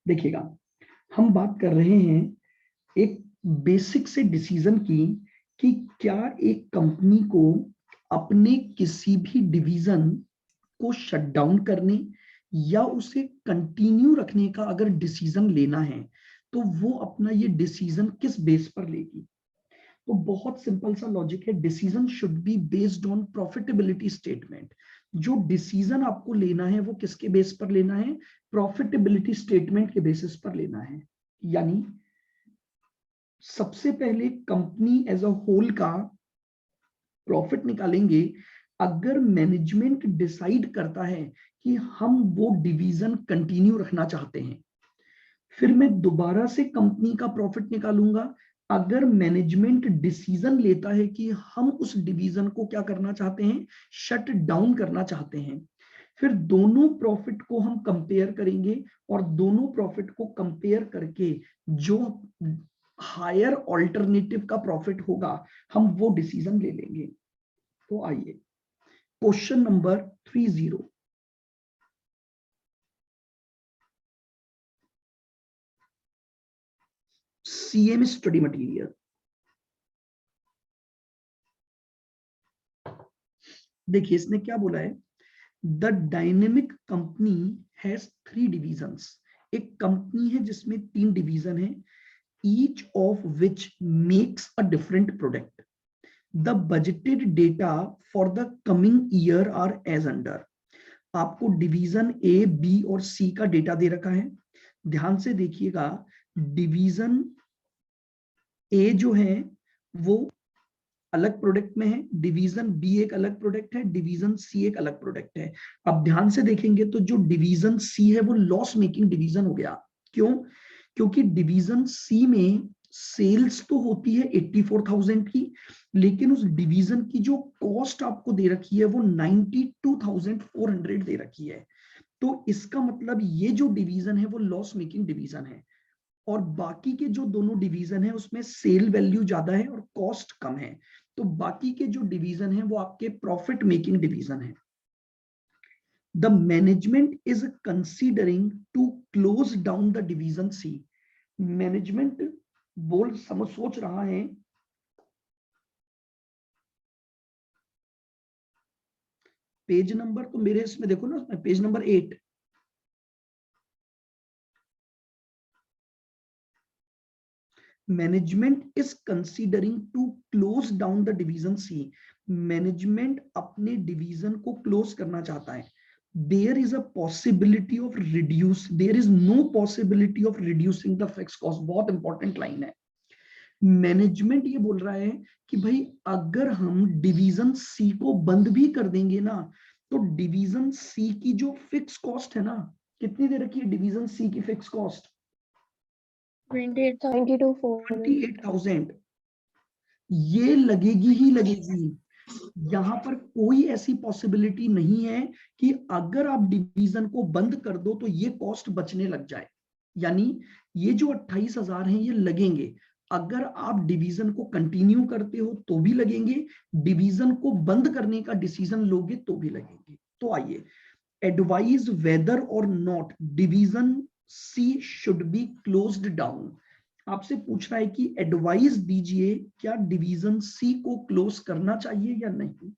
देखिएगा, हम बात कर रहे हैं एक बेसिक से डिसीजन की कि क्या एक कंपनी को अपने किसी भी डिवीजन को शट डाउन करने या उसे कंटिन्यू रखने का अगर डिसीजन लेना है तो वो अपना ये डिसीजन किस बेस पर लेगी। तो बहुत सिंपल सा लॉजिक है, decision should be based on profitability statement. जो डिसीजन आपको लेना है वो किसके बेस पर लेना है, प्रॉफिटेबिलिटी स्टेटमेंट के बेसिस पर लेना है। यानी सबसे पहले कंपनी एज अ होल का प्रॉफिट निकालेंगे। अगर मैनेजमेंट डिसाइड करता है कि हम वो डिवीजन कंटिन्यू रखना चाहते हैं, फिर मैं दोबारा से कंपनी का प्रॉफिट निकालूंगा। अगर मैनेजमेंट डिसीजन लेता है कि हम उस डिवीजन को क्या करना चाहते हैं, शट डाउन करना चाहते हैं, फिर दोनों प्रॉफिट को हम कंपेयर करेंगे और दोनों प्रॉफिट को कंपेयर करके जो हायर ऑल्टरनेटिव का प्रॉफिट होगा हम वो डिसीजन ले लेंगे। तो आइए question number 30, CM study material. देखिए इसने क्या बोला है, the dynamic company has 3 divisions. एक कंपनी है जिसमें 3 डिवीजन है, each of which makes a different product. The budgeted data for the coming year are as under. आपको डिवीजन ए, बी और सी का डेटा दे रखा है। ध्यान से देखिएगा, डिवीजन ए जो है वो अलग प्रोडक्ट में है, डिवीजन बी एक अलग प्रोडक्ट है, डिवीजन सी एक अलग प्रोडक्ट है। अब ध्यान से देखेंगे तो जो डिवीजन सी है वो लॉस मेकिंग डिवीजन हो गया। क्यों? क्योंकि डिवीजन सी में सेल्स तो होती है 84,000 की, लेकिन उस डिवीजन की जो कॉस्ट आपको दे रखी है वो 92,400 दे रखी है। तो इसका मतलब ये जो डिवीजन है वो लॉस मेकिंग डिवीजन है, और बाकी के जो दोनों डिवीजन है उसमें सेल वैल्यू ज्यादा है और कॉस्ट कम है। तो बाकी के जो डिवीजन है वो आपके प्रॉफिट मेकिंग डिवीजन है। The management is considering to close down the division C. Management बोल समझ सोच रहा है, पेज नंबर तो मेरे इसमें देखो ना, उसमें page number 8, management is considering to close down the division C. Management अपने डिवीजन को क्लोज करना चाहता है। There is a possibility of reduce, there is no possibility of reducing the fix cost. बहुत इंपॉर्टेंट लाइन है। Management ये बोल रहा है कि भाई अगर हम डिवीजन सी को बंद भी कर देंगे ना, तो डिवीजन सी की जो फिक्स कॉस्ट है ना, कितनी दे रखी है डिवीजन सी की फिक्स कॉस्ट? 28,000। ये लगेगी ही लगेगी। यहां पर कोई ऐसी पॉसिबिलिटी नहीं है कि अगर आप डिवीजन को बंद कर दो तो ये कॉस्ट बचने लग जाए। यानी ये जो 28,000 हैं ये लगेंगे। अगर आप डिवीजन को कंटिन्यू करते हो तो भी लगेंगे, डिवीजन को बंद करने का डिसीजन लोगे तो भी लगेंगे। तो आइए, एडवाइज वेदर और not division C should be closed down. आपसे पूछ रहा है कि एडवाइस दीजिए, क्या डिवीजन सी को क्लोज करना चाहिए या नहीं।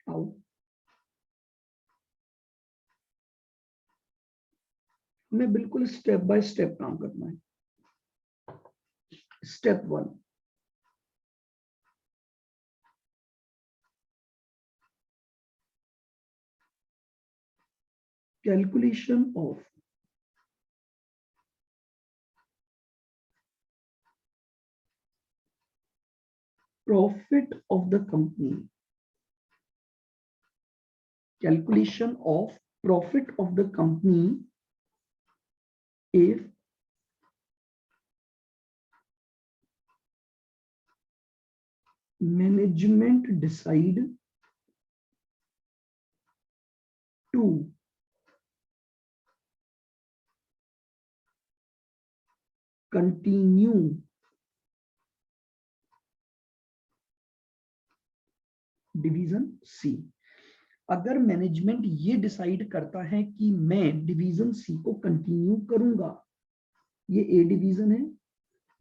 आओ, हमें बिल्कुल स्टेप बाय स्टेप काम करना है। Step 1, calculation of profit of the company. Calculation of profit of the company if management decide to continue division C. अगर मैनेजमेंट ये डिसाइड करता है कि मैं डिवीजन सी को कंटिन्यू करूंगा, ये ए डिवीजन है,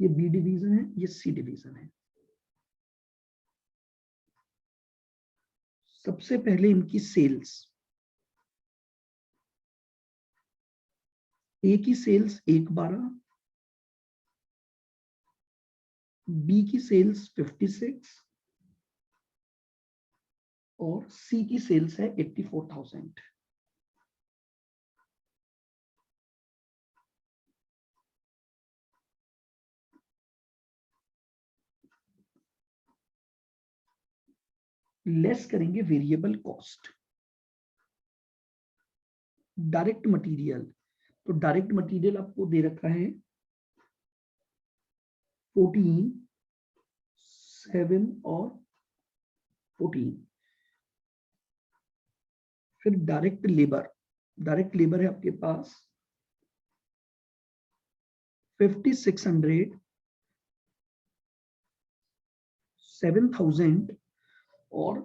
ये बी डिवीजन है, ये सी डिवीजन है। सबसे पहले इनकी सेल्स, ए की सेल्स 112, बी की सेल्स 56 और सी की सेल्स है 84,000। लेस करेंगे वेरिएबल कॉस्ट। डायरेक्ट मटेरियल, तो डायरेक्ट मटेरियल आपको दे रखा है 14, 7 और 14। फिर डायरेक्ट लेबर, डायरेक्ट लेबर है आपके पास 5600, 7000 और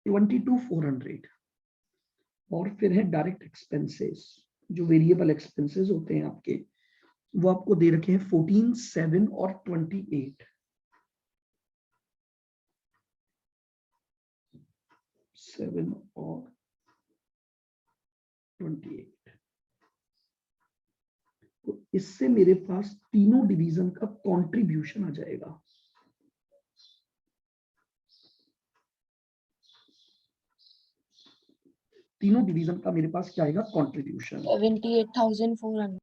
22,400। और फिर है डायरेक्ट एक्सपेंसेस, जो वेरिएबल एक्सपेंसेस होते हैं आपके, वो आपको दे रखे हैं 14, 7 और 28। 7 और 28। तो इससे मेरे पास तीनों डिवीजन का कंट्रीब्यूशन आ जाएगा। तीनों डिवीजन का मेरे पास क्या आएगा कंट्रीब्यूशन? 78,400।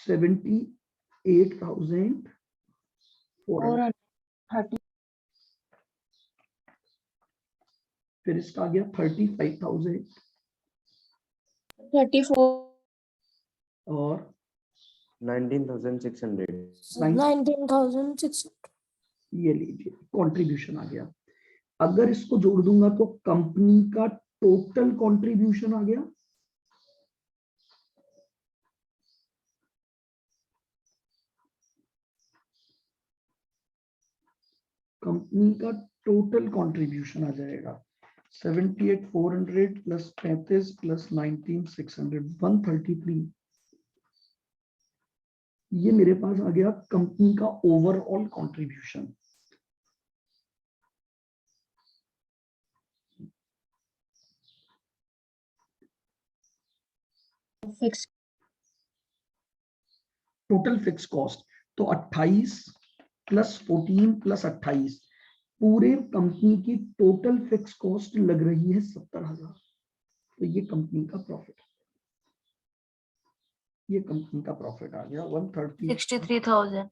78,400। फिर इसका आ गया 35,000 34 और 19,600। 19,600। ये लीजिए कंट्रीब्यूशन आ गया। अगर इसको जोड़ दूंगा तो कंपनी का टोटल कंट्रीब्यूशन आ गया। कंपनी का टोटल कंट्रीब्यूशन आ जाएगा 78,400 प्लस 35 प्लस 19,600, 133। ये मेरे पास आ गया कंपनी का overall contribution. Fix total fix cost तो 28 प्लस 14 प्लस 28, पूरे कंपनी की टोटल फिक्स कॉस्ट लग रही है 70,000। तो ये कंपनी का प्रॉफिट, ये कंपनी का प्रॉफिट आ गया 130। 63,000।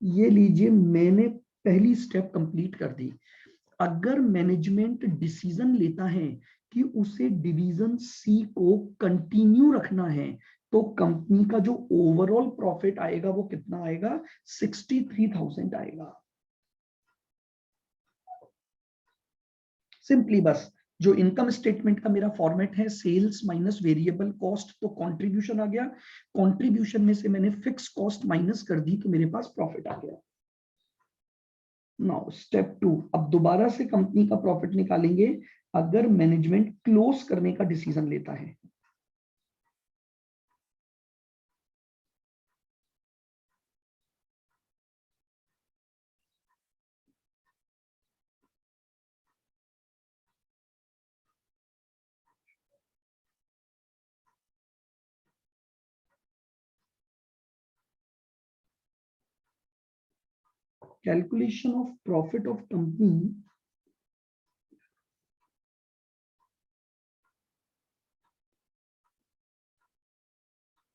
ये लीजिए मैंने पहली स्टेप कंप्लीट कर दी। अगर मैनेजमेंट डिसीजन लेता है कि उसे डिवीजन सी को कंटिन्यू रखना है तो कंपनी का जो ओवरऑल प्रॉफिट आएगा वो कितना आएगा? 63,000 आएगा। सिंपली बस जो इनकम स्टेटमेंट का मेरा फॉर्मेट है सेल्स माइनस वेरिएबल कॉस्ट, तो कंट्रीब्यूशन आ गया, कंट्रीब्यूशन में से मैंने फिक्स कॉस्ट माइनस कर दी तो मेरे पास प्रॉफिट आ गया। नाउ स्टेप 2, अब दोबारा से कंपनी का प्रॉफिट निकालेंगे अगर मैनेजमेंट क्लोज करने का डिसीजन लेता है। Calculation of profit of company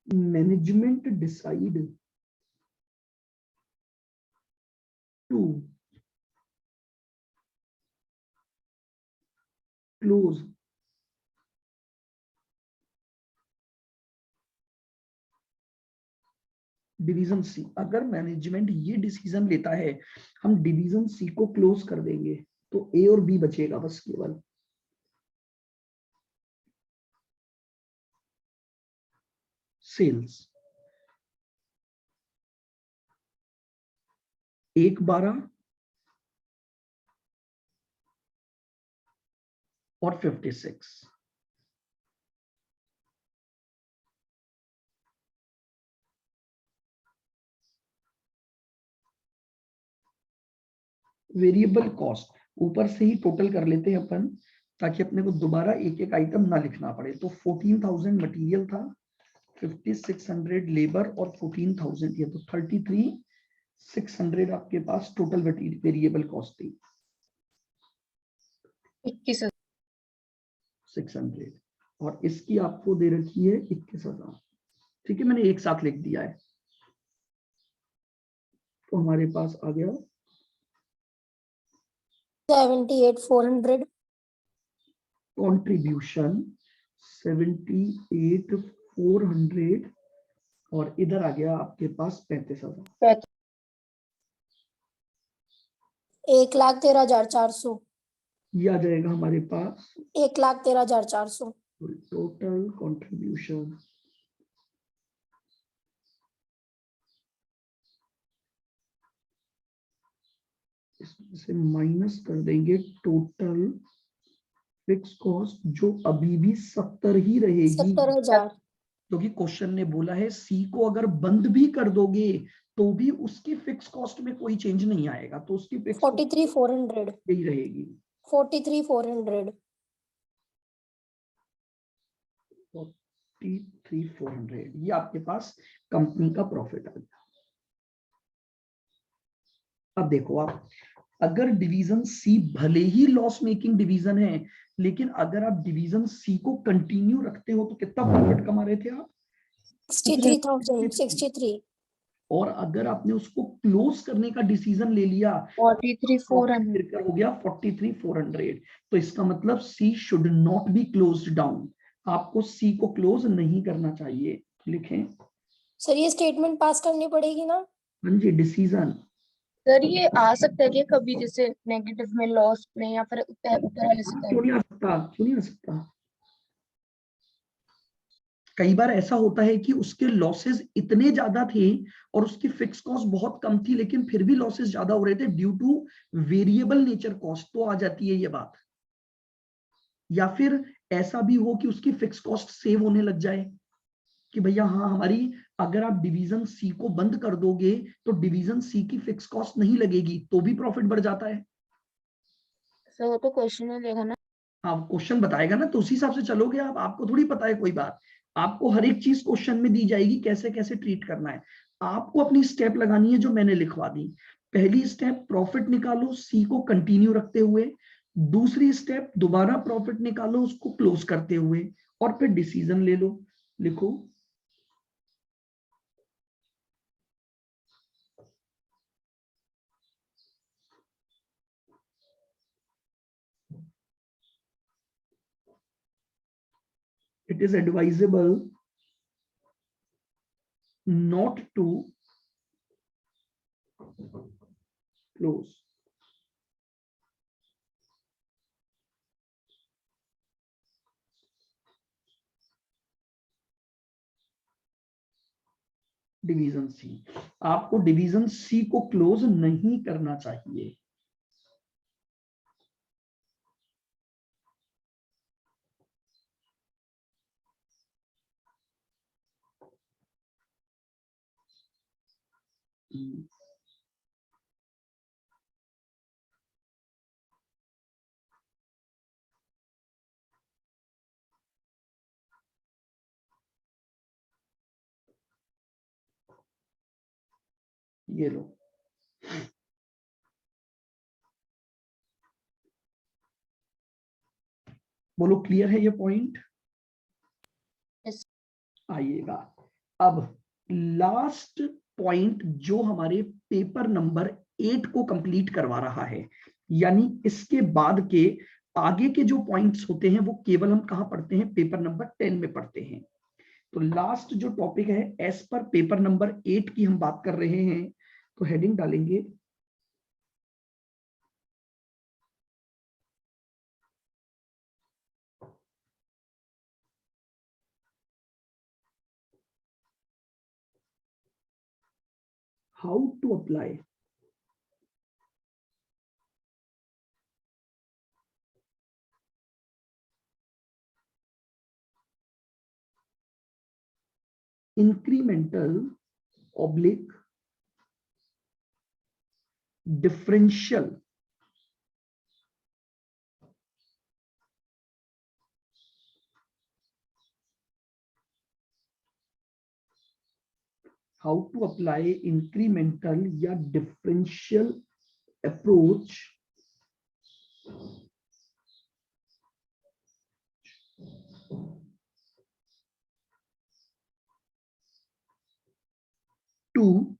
management decide to close division C. अगर मैनेजमेंट ये डिसीजन लेता है हम डिवीजन सी को क्लोज कर देंगे तो ए और बी बचेगा बस केवल। सेल्स 112 और 56, वेरिएबल कॉस्ट ऊपर से ही टोटल कर लेते हैं अपन, ताकि अपने को दोबारा एक एक आइटम ना लिखना पड़े। तो 14,000 मटेरियल था, 5600 लेबर और 14,000 ये, तो 33,600 आपके पास टोटल वेरिएबल कॉस्ट थी। 600 और इसकी आपको दे रखी है 21,000। ठीक है, मैंने एक साथ लिख दिया है। तो हमारे पास आ गया 78,400 कंट्रीब्यूशन 78,400 और इधर आ गया आपके पास 35,000। 1,13,400 ये आ जाएगा हमारे पास 1,13,400 टोटल कंट्रीब्यूशन। इसमें से माइनस कर देंगे टोटल फिक्स कॉस्ट, जो अभी भी 70 ही रहेगी, 70,000 क्योंकि क्वेश्चन ने बोला है सी को अगर बंद भी कर दोगे तो भी उसकी फिक्स कॉस्ट में कोई चेंज नहीं आएगा, तो उसकी फिक्स 43,400 यही रहेगी। 43,400 43,400 ये आपके पास कंपनी का प्रॉफिट आ गया। अब देखो आप, अगर डिवीजन सी भले ही लॉस मेकिंग डिवीजन है, लेकिन अगर आप डिवीजन सी को कंटिन्यू रखते हो तो कितना प्रॉफिट कमा रहे थे आप? 63,063 और अगर आपने उसको क्लोज करने का डिसीजन ले लिया, 43,400 फिर हो गया 43,400। तो इसका मतलब C should not be closed down, आपको सी को क्लोज नहीं करना चाहिए। लिखें सर, ये स्टेटमेंट पास करनी पड़ेगी ना? हाँ जी, डिसीजन। सर, ये आ सकता है कि कभी जैसे नेगेटिव में, लॉस में, या फिर ऊपर वाले से क्यों नहीं आ सकता, क्यों नहीं आ सकता? कई बार ऐसा होता है कि उसके लॉसेस इतने ज्यादा थे और उसकी फिक्स कॉस्ट बहुत कम थी, लेकिन फिर भी लॉसेस ज्यादा हो रहे थे due two variable nature cost, तो आ जाती है ये बात। या फिर ऐसा भी हो कि उसकी फिक्स कॉस्ट सेव होने लग जाए कि भैया हाँ हमारी, अगर आप डिवीजन सी को बंद कर दोगे तो डिवीजन सी की फिक्स कॉस्ट नहीं लगेगी, तो भी प्रॉफिट बढ़ जाता है। सर, वो तो क्वेश्चन में देगा ना। हाँ, क्वेश्चन बताएगा ना, तो उसी हिसाब से चलोगे आप। आपको थोड़ी पता है कोई बात, आपको हर एक चीज क्वेश्चन में दी जाएगी, कैसे कैसे ट्रीट करना है। आपको अपनी स्टेप लगानी है जो मैंने लिखवा दी। पहली स्टेप प्रॉफिट निकालो सी को कंटिन्यू रखते हुए, दूसरी स्टेप दोबारा प्रॉफिट निकालो उसको क्लोज करते हुए, और फिर डिसीजन ले लो। लिखो it is advisable not to close division C. आपको डिवीजन सी को क्लोज नहीं करना चाहिए। ये लो, बोलो क्लियर है ये पॉइंट? Yes. आइएगा अब लास्ट पॉइंट जो हमारे पेपर नंबर 8 को कंप्लीट करवा रहा है, यानी इसके बाद के आगे के जो पॉइंट्स होते हैं वो केवल हम कहां पढ़ते हैं, पेपर नंबर 10 में पढ़ते हैं। तो लास्ट जो टॉपिक है एज पर पेपर नंबर 8 की हम बात कर रहे हैं, तो हेडिंग डालेंगे how to apply incremental oblique differential how to apply incremental या differential approach to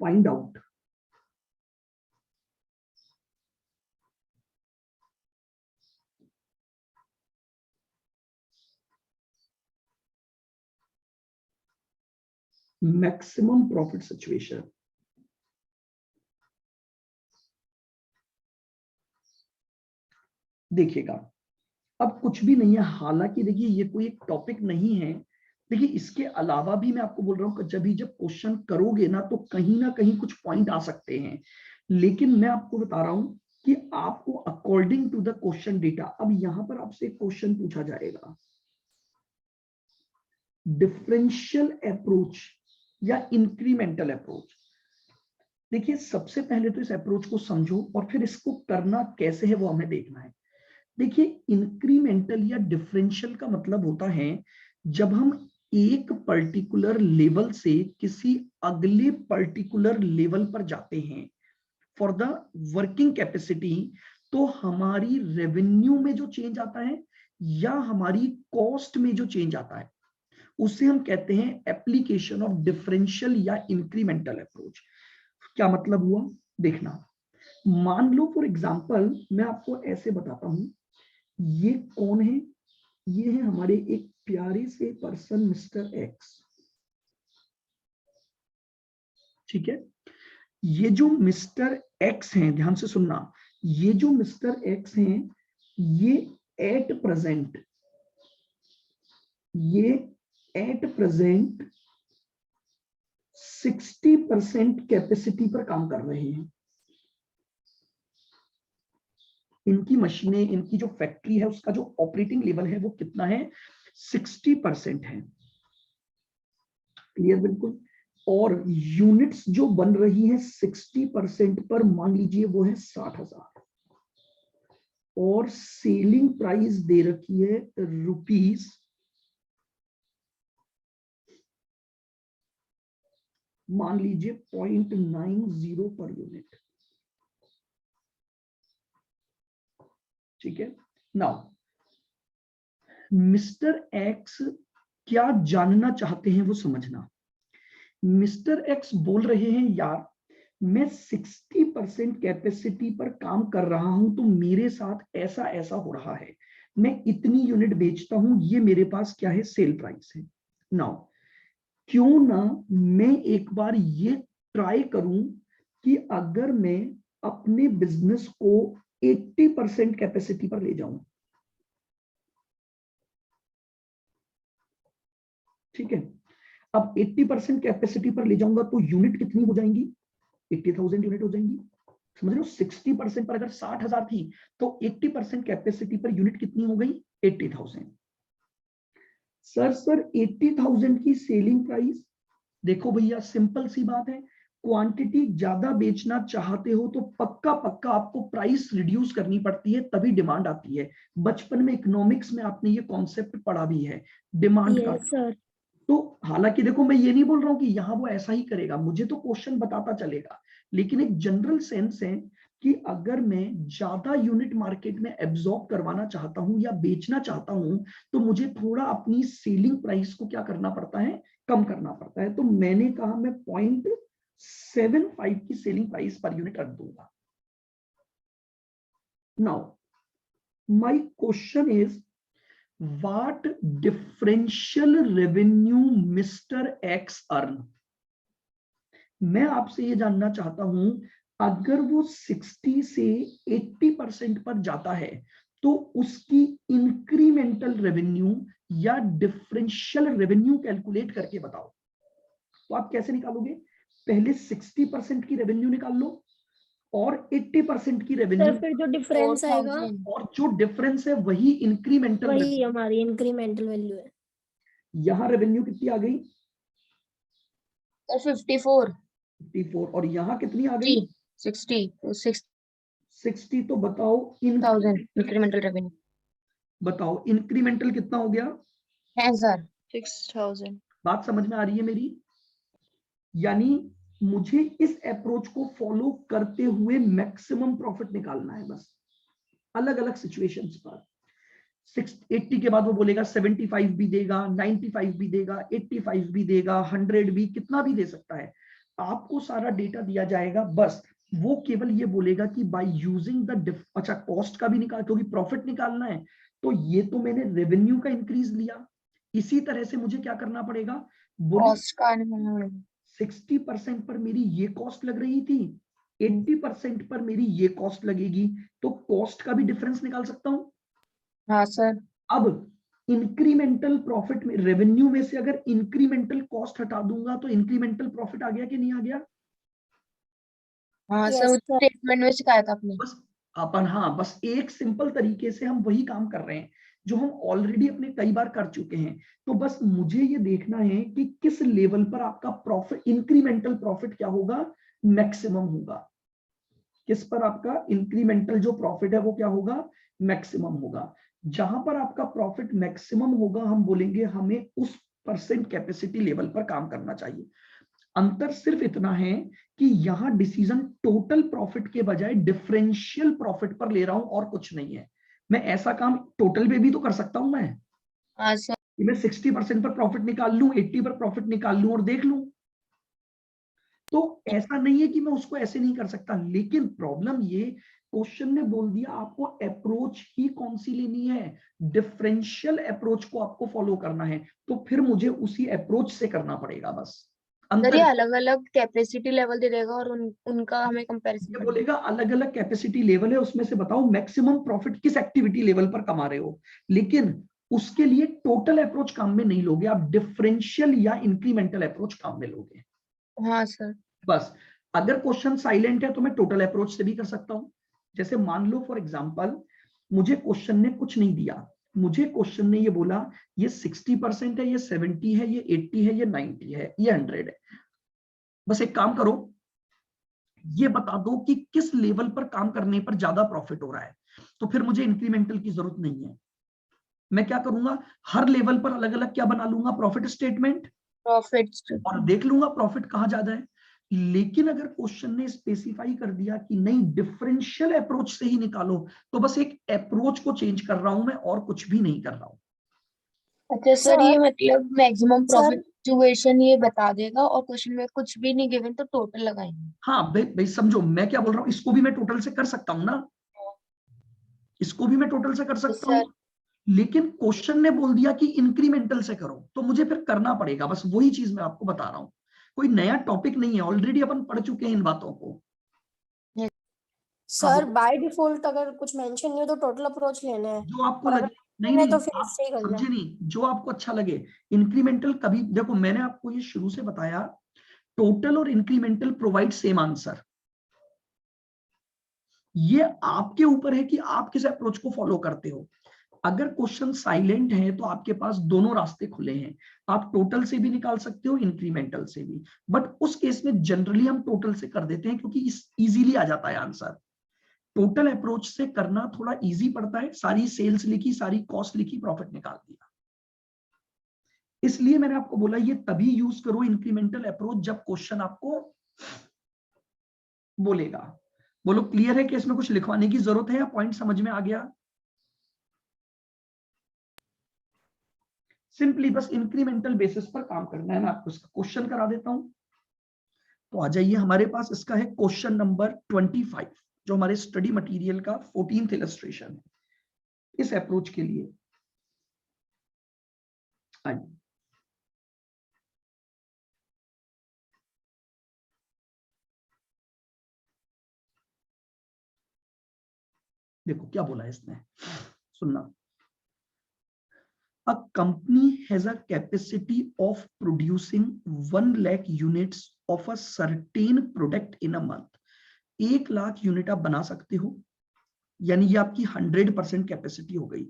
find out maximum profit situation. देखिएगा, अब कुछ भी नहीं है, हालांकि देखिए ये कोई एक टॉपिक नहीं है। देखिए इसके अलावा भी मैं आपको बोल रहा हूँ कि जब क्वेश्चन करोगे ना तो कहीं ना कहीं कुछ पॉइंट आ सकते हैं, लेकिन मैं आपको बता रहा हूं कि आपको according to the question data, अब यहां पर आपसे एक क्वेश्चन पूछा जाएगा, डिफरेंशियल अप्रोच या इंक्रीमेंटल अप्रोच। देखिए सबसे पहले तो इस अप्रोच को समझो और फिर इसको करना कैसे है वो हमें देखना है। देखिए इंक्रीमेंटल या डिफरेंशियल का मतलब होता है जब हम एक पर्टिकुलर लेवल से किसी अगले पर्टिकुलर लेवल पर जाते हैं फॉर द वर्किंग कैपेसिटी, तो हमारी रेवेन्यू में जो चेंज आता है या हमारी कॉस्ट में जो चेंज आता है उसे हम कहते हैं एप्लीकेशन ऑफ डिफरेंशियल या इंक्रीमेंटल अप्रोच। क्या मतलब हुआ देखना, मान लो फॉर एग्जांपल मैं आपको ऐसे बताता हूं, ये कौन है, ये है हमारे एक प्यारे से पर्सन मिस्टर एक्स, ठीक है। ये जो मिस्टर एक्स हैं, ध्यान से सुनना, ये जो मिस्टर एक्स हैं ये एट प्रेजेंट 60% कैपेसिटी पर काम कर रहे हैं। इनकी मशीनें, इनकी जो फैक्ट्री है उसका जो ऑपरेटिंग लेवल है वो कितना है, 60% है। क्लियर बिल्कुल। और यूनिट्स जो बन रही है 60% पर, मान लीजिए वो है 60,000, और सेलिंग प्राइस दे रखी है रुपीज, मान लीजिए 0.90 पर यूनिट, ठीक है। नाउ मिस्टर एक्स क्या जानना चाहते हैं वो समझना। मिस्टर एक्स बोल रहे हैं यार मैं 60% कैपेसिटी पर काम कर रहा हूं तो मेरे साथ ऐसा ऐसा हो रहा है, मैं इतनी यूनिट बेचता हूं, ये मेरे पास क्या है, सेल प्राइस है। नाउ क्यों ना मैं एक बार ये ट्राई करूं कि अगर मैं अपने बिजनेस को 80% कैपेसिटी पर ले जाऊं, ठीक है। अब 80% कैपेसिटी पर ले जाऊंगा तो यूनिट कितनी हो जाएंगी, 80,000 यूनिट हो जाएंगी, समझ रहे हो। 60% पर अगर 60,000 थी तो 80% कैपेसिटी पर यूनिट कितनी हो गई, 80,000। सर 80,000 की सेलिंग प्राइस, देखो भैया सिंपल सी बात है, क्वांटिटी ज्यादा बेचना चाहते हो तो पक्का पक्का आपको प्राइस रिड्यूस करनी पड़ती है, तभी डिमांड आती है। बचपन में इकोनॉमिक्स में आपने ये कॉन्सेप्ट पढ़ा भी है, डिमांड का। सर। तो हालांकि देखो मैं ये नहीं बोल रहा हूं कि यहाँ वो ऐसा ही करेगा, मुझे तो क्वेश्चन बताता चलेगा, लेकिन एक जनरल सेंस है कि अगर मैं ज्यादा यूनिट मार्केट में एब्जॉर्ब करवाना चाहता हूं या बेचना चाहता हूं तो मुझे थोड़ा अपनी सेलिंग प्राइस को क्या करना पड़ता है, कम करना पड़ता है। तो मैंने कहा मैं 0.75 की सेलिंग प्राइस पर यूनिट रख दूंगा। Now my question is what differential revenue Mr. X earn? मैं आपसे ये जानना चाहता हूं, अगर वो 60 से 80% पर जाता है तो उसकी इंक्रीमेंटल रेवेन्यू या डिफरेंशियल रेवेन्यू कैलकुलेट करके बताओ। तो आप कैसे निकालोगे, पहले 60% की रेवेन्यू निकाल लो और 80% की रेवेन्यू, फिर जो डिफरेंस आएगा और जो डिफरेंस है वही इंक्रीमेंटल, वही हमारी इंक्रीमेंटल वैल्यू है। यहां रेवेन्यू कितनी आ गई, 54 और यहाँ कितनी आ गई, 60 60। तो बताओ इंक्रीमेंटल रेवेन्यू बताओ इंक्रीमेंटल कितना हो गया? है सर 6,000। बात समझ में आ रही है मेरी? यानी मुझे इस अप्रोच को फॉलो करते हुए मैक्सिमम प्रॉफिट निकालना है बस, अलग अलग सिचुएशंस पर। 80 के बाद वो बोलेगा 75 भी देगा, 95 भी देगा, 85 भी देगा, 100 भी, कितना भी दे सकता है। आपको सारा डेटा दिया जाएगा, बस वो केवल ये बोलेगा कि बाय यूजिंग द अच्छा कॉस्ट का भी निकाल, क्योंकि प्रॉफिट निकालना है। तो ये तो मैंने रेवेन्यू का इंक्रीज लिया, इसी तरह से मुझे क्या करना पड़ेगा? बोले कॉस्ट का नहीं। 60% पर मेरी ये कॉस्ट लग रही थी, 80% पर मेरी ये कॉस्ट लगेगी, तो कॉस्ट का भी डिफरेंस निकाल सकता हूं। हाँ सर। अब इंक्रीमेंटल प्रॉफिट में, रेवेन्यू में से अगर इंक्रीमेंटल कॉस्ट हटा दूंगा तो इंक्रीमेंटल प्रॉफिट आ गया कि नहीं आ गया? हाँ Yes, सर, sir. स्टेटमेंट में सिखाया था आपने। बस अपन, हाँ, बस एक सिंपल तरीके से हम वही काम कर रहे हैं जो हम ऑलरेडी अपने कई बार कर चुके हैं। तो बस मुझे ये देखना है कि किस लेवल पर आपका प्रॉफिट, इंक्रीमेंटल प्रॉफिट क्या होगा? मैक्सिमम होगा। किस पर आपका इंक्रीमेंटल जो प्रॉफिट है वो क्या होगा? मैक्सिमम होगा। जहां पर आपका प्रॉफिट मैक्सिमम होगा, हम बोलेंगे हमें उस परसेंट कैपेसिटी लेवल पर काम करना चाहिए। अंतर सिर्फ इतना है कि यहां डिसीजन टोटल प्रॉफिट के बजाय डिफरेंशियल प्रॉफिट पर ले रहा हूं, और कुछ नहीं है। मैं ऐसा काम टोटल पे भी तो कर सकता हूं। हाँ सर। मैं 60% पर प्रॉफिट निकाल लूं, 80 पर प्रॉफिट निकाल लूं और देख लूं। तो ऐसा नहीं है कि मैं उसको ऐसे नहीं कर सकता, लेकिन प्रॉब्लम ये, क्वेश्चन ने बोल दिया आपको अप्रोच ही कौन सी लेनी है? डिफरेंशियल अप्रोच को आपको फॉलो करना है, तो फिर मुझे उसी अप्रोच से करना पड़ेगा बस। सर अंतर ये अलग अलग कैपेसिटी लेवल दे देगा और उनका हमें कंपैरिजन ये करना बोलेगा अलग अलग कैपेसिटी लेवल है, उसमें से बताओ मैक्सिमम प्रॉफिट किस एक्टिविटी लेवल पर कमा रहे हो। लेकिन उसके लिए टोटल अप्रोच काम में नहीं लोगे आप, डिफरेंशियल या इंक्रीमेंटल अप्रोच काम में लोगे। है। हाँ सर। बस अगर क्वेश्चन साइलेंट है तो मैं टोटल अप्रोच से भी कर सकता हूं। जैसे मान लो फॉर एग्जांपल, मुझे क्वेश्चन ने कुछ नहीं दिया, मुझे क्वेश्चन ने ये बोला ये 60% है, ये 70 है, ये 80 है, ये 90 है, ये 100 है। बस एक काम करो, ये बता दो कि किस लेवल पर काम करने पर ज्यादा प्रॉफिट हो रहा है। तो फिर मुझे इंक्रीमेंटल की जरूरत नहीं है। मैं क्या करूंगा, हर लेवल पर अलग अलग क्या बना लूंगा, प्रॉफिट स्टेटमेंट, प्रॉफिट। और देख लूंगा प्रॉफिट कहां ज्यादा है। लेकिन अगर क्वेश्चन ने स्पेसिफाई कर दिया कि नहीं डिफरेंशियल अप्रोच से ही निकालो, तो बस एक अप्रोच को चेंज कर रहा हूं मैं, और कुछ भी नहीं कर रहा हूं। अच्छा सर, ये सर, मतलब मैक्सिमम सर प्रॉफिट सिचुएशन ये बता देगा और क्वेश्चन में कुछ भी नहीं गिवन तो टोटल लगाएंगे। हाँ भाई भाई समझो मैं क्या बोल रहा हूँ, इसको भी मैं टोटल से कर सकता हूँ ना, इसको भी मैं टोटल से कर तो सकता हूँ। सर लेकिन क्वेश्चन ने बोल दिया कि इंक्रीमेंटल से करो, तो मुझे फिर करना पड़ेगा। बस वही चीज मैं आपको बता रहा हूँ, कोई नया टॉपिक नहीं है, ऑलरेडी अपन पढ़ चुके हैं इन बातों को। हाँ सर बाय डिफॉल्ट अगर कुछ मेंशन नहीं हो तो टोटल अप्रोच लेना है, जो आपको और लगे, अगर नहीं है नहीं तो फिर आप इससे ही करना समझे है। नहीं, जो आपको अच्छा लगे। इंक्रीमेंटल कभी, देखो मैंने आपको ये शुरू से बताया, टोटल और इंक्रीमेंटल प्रोवाइड सेम आंसर। ये आपके ऊपर है कि आप किस अप्रोच को फॉलो करते हो। अगर क्वेश्चन साइलेंट है तो आपके पास दोनों रास्ते खुले हैं, आप टोटल से भी निकाल सकते हो, इंक्रीमेंटल से भी। बट उस केस में जनरली हम टोटल से कर देते हैं, क्योंकि इस इजीली आ जाता है आंसर। टोटल अप्रोच से करना थोड़ा इजी पड़ता है, सारी सेल्स लिखी, सारी कॉस्ट लिखी, प्रॉफिट निकाल दिया। इसलिए मैंने आपको बोला ये तभी यूज करो इंक्रीमेंटल अप्रोच जब क्वेश्चन आपको बोलेगा। बोलो क्लियर है कि इसमें कुछ लिखवाने की जरूरत है या पॉइंट समझ में आ गया? सिंपली बस इंक्रीमेंटल बेसिस पर काम करना है। मैं आपको इसका क्वेश्चन करा देता हूं। तो आ जाइए हमारे पास, इसका है क्वेश्चन नंबर 25, जो हमारे स्टडी मटेरियल का 14th इलस्ट्रेशन है इस अप्रोच के लिए। आइए देखो क्या बोला है इसने, सुनना। A company has a capacity of producing 1 lakh units of a certain product in a month. 1 lakh unit आप बना सकते हो, यानी ये आपकी 100% कैपेसिटी हो गई।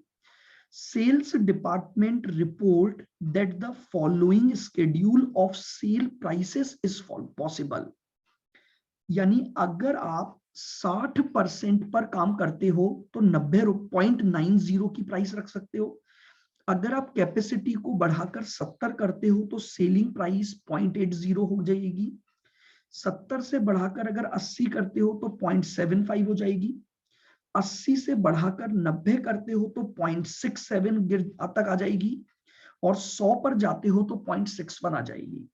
Sales department report that the following schedule of sale prices is possible. यानी अगर आप 60% पर काम करते हो तो 90.90 की प्राइस रख सकते हो। अगर आप कैपेसिटी को बढ़ाकर 70 करते हो तो सेलिंग प्राइस 0.80 हो जाएगी। 70 से बढ़ाकर अगर 80 करते हो तो 0.75 हो जाएगी। 80 से बढ़ाकर 90 करते हो तो 0.67 तक आ जाएगी, और 100 पर जाते हो तो 0.61 आ जाएगी।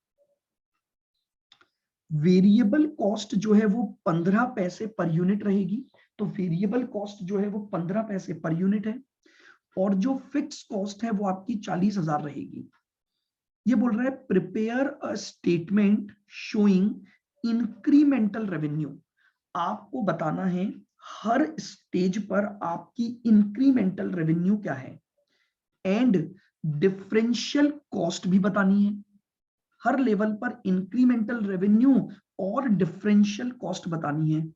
वेरिएबल कॉस्ट जो है वो 15 पैसे पर यूनिट रहेगी। तो वेरिएबल कॉस्ट जो है वो 15 पैसे पर यूनिट है, और जो फिक्स कॉस्ट है वो आपकी 40,000 रहेगी। ये बोल रहा है prepare a statement showing incremental revenue. आपको बताना है हर स्टेज पर आपकी इंक्रीमेंटल रेवेन्यू क्या है, एंड डिफरेंशियल कॉस्ट भी बतानी है। हर लेवल पर इंक्रीमेंटल रेवेन्यू और डिफरेंशियल कॉस्ट बतानी है,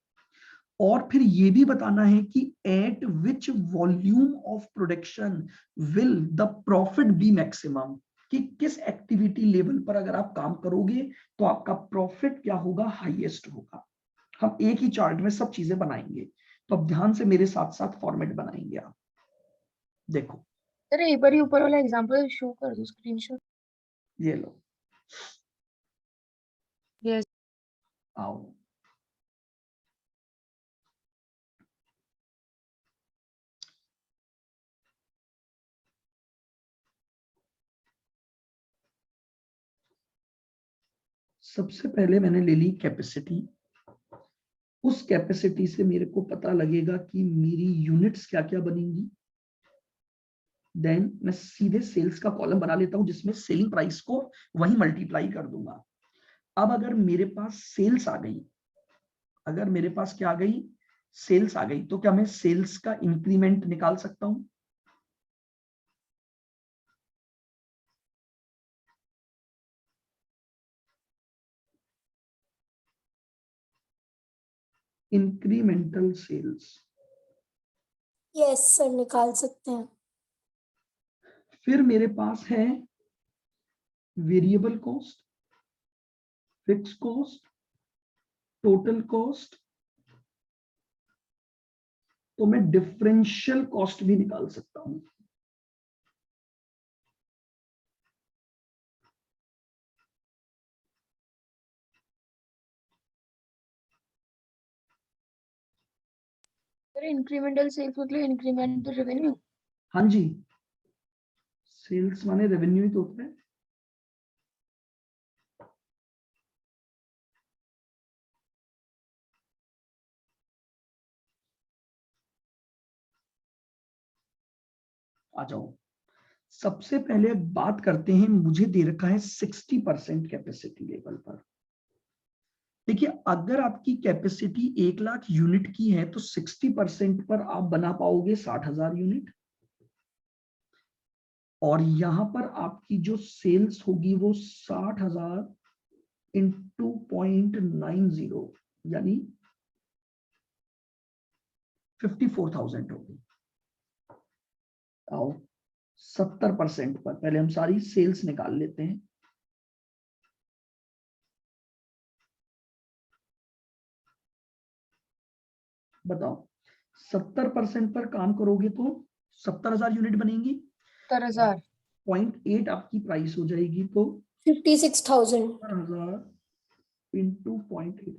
और फिर ये भी बताना है कि at which volume of production will the profit be maximum, कि किस एक्टिविटी लेवल पर अगर आप काम करोगे तो आपका प्रॉफिट क्या होगा, हाईएस्ट होगा। हम एक ही चार्ट में सब चीजें बनाएंगे, तो अब ध्यान से मेरे साथ साथ फॉर्मेट बनाएंगे आप। देखो सर एक बार ऊपर वाला एग्जांपल शो कर दो स्क्रीनशॉट। ये लो, यस आओ। सबसे पहले मैंने ले ली कैपेसिटी। उस कैपेसिटी से मेरे को पता लगेगा कि मेरी यूनिट्स क्या क्या बनेंगी। देन मैं सीधे सेल्स का कॉलम बना लेता हूं जिसमें सेलिंग प्राइस को वही मल्टीप्लाई कर दूंगा। अब अगर मेरे पास सेल्स आ गई, अगर मेरे पास क्या आ गई, सेल्स आ गई, तो क्या मैं सेल्स का इंक्रीमेंट निकाल सकता हूं? Incremental sales. यस सर, निकाल सकते हैं। फिर मेरे पास है variable cost, fix cost, total cost, तो मैं डिफरेंशियल कॉस्ट भी निकाल सकता हूं। सर इंक्रीमेंटल सेल्स मतलब इंक्रीमेंटल रेवेन्यू। हाँ जी, सेल्स माने रेवेन्यू ही तो होता है। आ जाओ, सबसे पहले बात करते हैं, मुझे दे रखा है 60% कैपेसिटी लेवल पर। देखिए अगर आपकी कैपेसिटी 1,00,000 यूनिट की है तो 60% पर आप बना पाओगे 60,000 यूनिट, और यहां पर आपकी जो सेल्स होगी वो 60,000 इंटू 0.90 यानी 54,000 होगी। आओ 70% पर पहले हम सारी सेल्स निकाल लेते हैं। बताओ 70% पर काम करोगे तो 70,000 यूनिट बनेंगी। 70,000। 0.8 आपकी प्राइस हो जाएगी, तो 56,000। 70,000 इंटू 0.8,